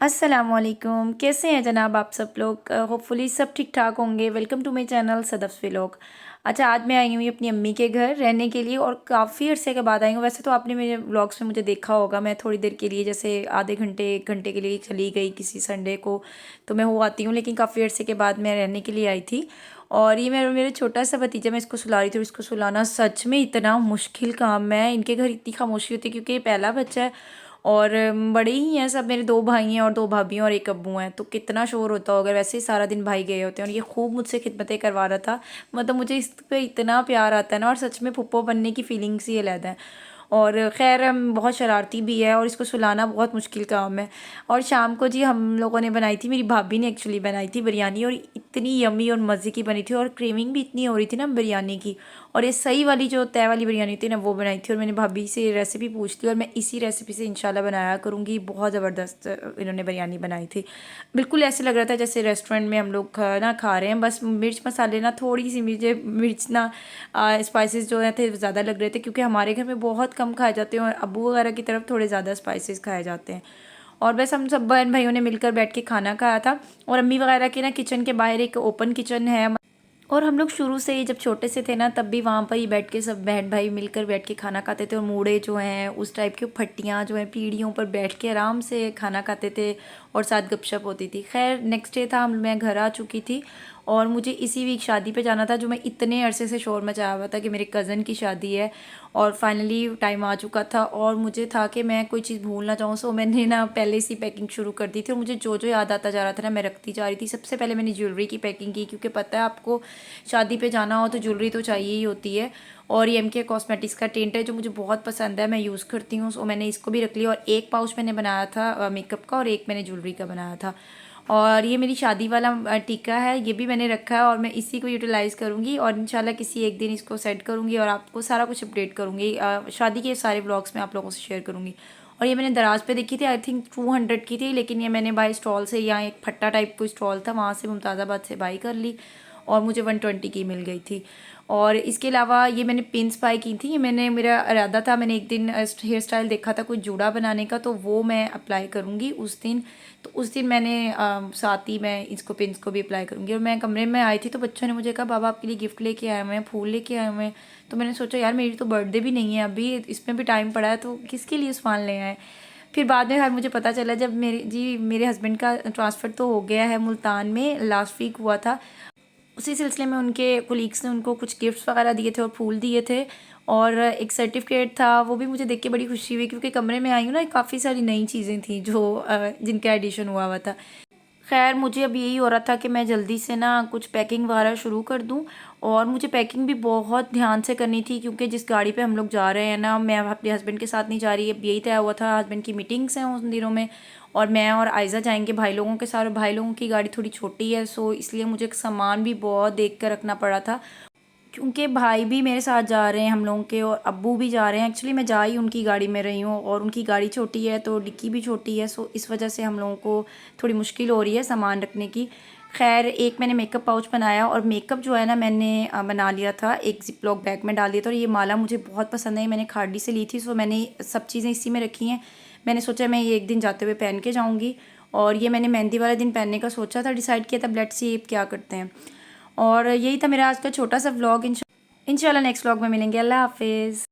अस्सलामुअलैकुम, कैसे हैं जनाब आप सब लोग। होपफुली सब ठीक ठाक होंगे। Welcome to my channel Sadaf vlog. अच्छा, आज मैं आई हुई अपनी अम्मी के घर रहने के लिए और काफ़ी अरसे के बाद आई हूँ। वैसे तो आपने मेरे व्लॉग्स में मुझे देखा होगा, मैं थोड़ी देर के लिए जैसे आधे घंटे 1 घंटे के लिए चली गई किसी संडे को, तो मैं वो आती हूँ। लेकिन काफ़ी अरसे के बाद मैं रहने के लिए आई थी। और ये मेरा छोटा सा भतीजा, मैं इसको सुला रही थी और इसको सुलाना सच में इतना मुश्किल काम है। इनके घर इतनी खामोशी होती है क्योंकि ये पहला बच्चा है और बड़े ही हैं सब। मेरे 2 भाई हैं और 2 भाभी हैं और 1 अब्बू हैं, तो कितना शोर होता होगा। वैसे ही सारा दिन भाई गए होते हैं और ये खूब मुझसे खिदमतें करवा रहा था। मतलब मुझे इस पे इतना प्यार आता है ना, और सच में फुप्पो बनने की फीलिंग्स ही अलग है। और ख़ैर बहुत शरारती भी है और इसको सुलाना बहुत मुश्किल काम है। और शाम को जी हम लोगों ने बनाई थी, मेरी भाभी ने एक्चुअली बनाई थी बिरयानी, और इतनी यम्मी और मज़े की बनी थी और क्रेविंग भी इतनी हो रही थी ना बिरयानी की। और ये सही वाली जो तय वाली बिरयानी थी ना, वो बनाई थी। और मैंने भाभी से रेसिपी पूछ ली और मैं इसी रेसिपी से इंशाल्लाह बनाया करूँगी। बहुत ज़बरदस्त इन्होंने बिरयानी बनाई थी। बिल्कुल ऐसे लग रहा था जैसे रेस्टोरेंट में हम लोग खाना खा रहे हैं। बस मिर्च मसाले ना थोड़ी सी मुझे मिर्च ना स्पाइसेस जो है थे ज़्यादा लग रहे थे, क्योंकि हमारे घर में बहुत कम खाए जाते हैं और अब्बू वगैरह की तरफ थोड़े ज़्यादा स्पाइसेस खाए जाते हैं। और बस हम सब बहन भाइयों ने मिलकर बैठ के खाना खाया था। और अम्मी वगैरह के ना किचन के बाहर एक ओपन किचन है, और हम लोग शुरू से ही जब छोटे से थे ना, तब भी वहाँ पर ही बैठ के सब बहन भाई मिलकर बैठ के खाना खाते थे। और मूड़े जो हैं उस टाइप की फट्टियाँ जो हैं पीढ़ियों पर बैठ के आराम से खाना खाते थे और साथ गपशप होती थी। खैर नेक्स्ट डे था, मैं घर आ चुकी थी और मुझे इसी वीक शादी पे जाना था, जो मैं इतने अरसे से शोर मचाया हुआ था कि मेरे कज़न की शादी है। और फाइनली टाइम आ चुका था और मुझे था कि मैं कोई चीज़ भूल ना जाऊँ, सो मैंने ना पहले से पैकिंग शुरू कर दी थी। और मुझे जो जो याद आता जा रहा था ना, मैं रखती जा रही थी। सबसे पहले मैंने ज्वेलरी की पैकिंग की, क्योंकि पता है आपको शादी पे जाना हो तो ज्वेलरी तो चाहिए ही होती है। और ये एम के कॉस्मेटिक्स का टेंट है जो मुझे बहुत पसंद है, मैं यूज़ करती हूँ, सो मैंने इसको भी रख लिया। और एक पाउच मैंने बनाया था मेकअप का और एक मैंने ज्वेलरी का बनाया था। और ये मेरी शादी वाला टीका है, ये भी मैंने रखा है और मैं इसी को यूटिलाइज़ करूँगी और इंशाल्लाह किसी एक दिन इसको सेट करूँगी और आपको सारा कुछ अपडेट करूँगी। शादी के सारे व्लॉग्स में आप लोगों से शेयर करूँगी। और ये मैंने दराज पे देखी थी, आई थिंक 200 की थी, लेकिन ये मैंने बाई स्टॉल से, यहाँ एक फट्टा टाइप कोई स्टॉल था वहाँ से मुमताज़ाबाद से बाई कर ली और मुझे 120 की मिल गई थी। और इसके अलावा ये मैंने पिन्स बाई की थी। ये मैंने, मेरा इरादा था, मैंने एक दिन हेयर स्टाइल देखा था कोई जूड़ा बनाने का, तो वो मैं अप्लाई करूँगी उस दिन। तो उस दिन मैंने साथ ही मैं इसको पिन्स को भी अप्लाई करूँगी। और मैं कमरे में आई थी तो बच्चों ने मुझे कहा बाबा आपके लिए गिफ्ट लेके आए हुए हैं, फूल लेके आए हुए हैं। तो मैंने सोचा यार मेरी तो बर्थडे भी नहीं है अभी, इसमें भी टाइम पड़ा है, तो किसके लिए सामान ले आए। फिर बाद में यार मुझे पता चला, जब मेरे हस्बैंड का ट्रांसफ़र तो हो गया है मुल्तान में, लास्ट वीक हुआ था, उसी सिलसिले में उनके कोलीग्स ने उनको कुछ गिफ्ट्स वगैरह दिए थे और फूल दिए थे। और एक सर्टिफिकेट था, वो भी मुझे देख के बड़ी खुशी हुई, क्योंकि कमरे में आई हूँ ना, काफ़ी सारी नई चीज़ें थी जो जिनका एडिशन हुआ था। खैर मुझे अब यही हो रहा था कि मैं जल्दी से ना कुछ पैकिंग वगैरह शुरू कर दूं। और मुझे पैकिंग भी बहुत ध्यान से करनी थी, क्योंकि जिस गाड़ी पे हम लोग जा रहे हैं ना, मैं अपने हस्बैंड के साथ नहीं जा रही, अब यही तय हुआ था, हस्बैंड की मीटिंग्स हैं उन दिनों में। और मैं और आयज़ा जाएंगे भाई लोगों के साथ, और भाई लोगों की गाड़ी थोड़ी छोटी है, सो इसलिए मुझे सामान भी बहुत देख कर रखना पड़ा था, क्योंकि भाई भी मेरे साथ जा रहे हैं हम लोगों के, और अब्बू भी जा रहे हैं। एक्चुअली मैं जा ही उनकी गाड़ी में रही हूँ और उनकी गाड़ी छोटी है तो डिक्की भी छोटी है, सो इस वजह से हम लोगों को थोड़ी मुश्किल हो रही है सामान रखने की। खैर एक मैंने मेकअप पाउच बनाया, और मेकअप जो है ना मैंने बना लिया था, एक जिप लॉक बैग में डाल दिया था। और ये माला मुझे बहुत पसंद है, मैंने खाड़ी से ली थी, सो मैंने सब चीज़ें इसी में रखी हैं। मैंने सोचा मैं ये एक दिन जाते हुए पहन के जाऊँगी। और ये मैंने मेहंदी वाले दिन पहनने का सोचा था, डिसाइड किया था, लेट्स सी क्या करते हैं। और यही था मेरा आज का छोटा सा व्लॉग। इंशाल्लाह नेक्स्ट व्लॉग में मिलेंगे। अल्लाह हाफिज़।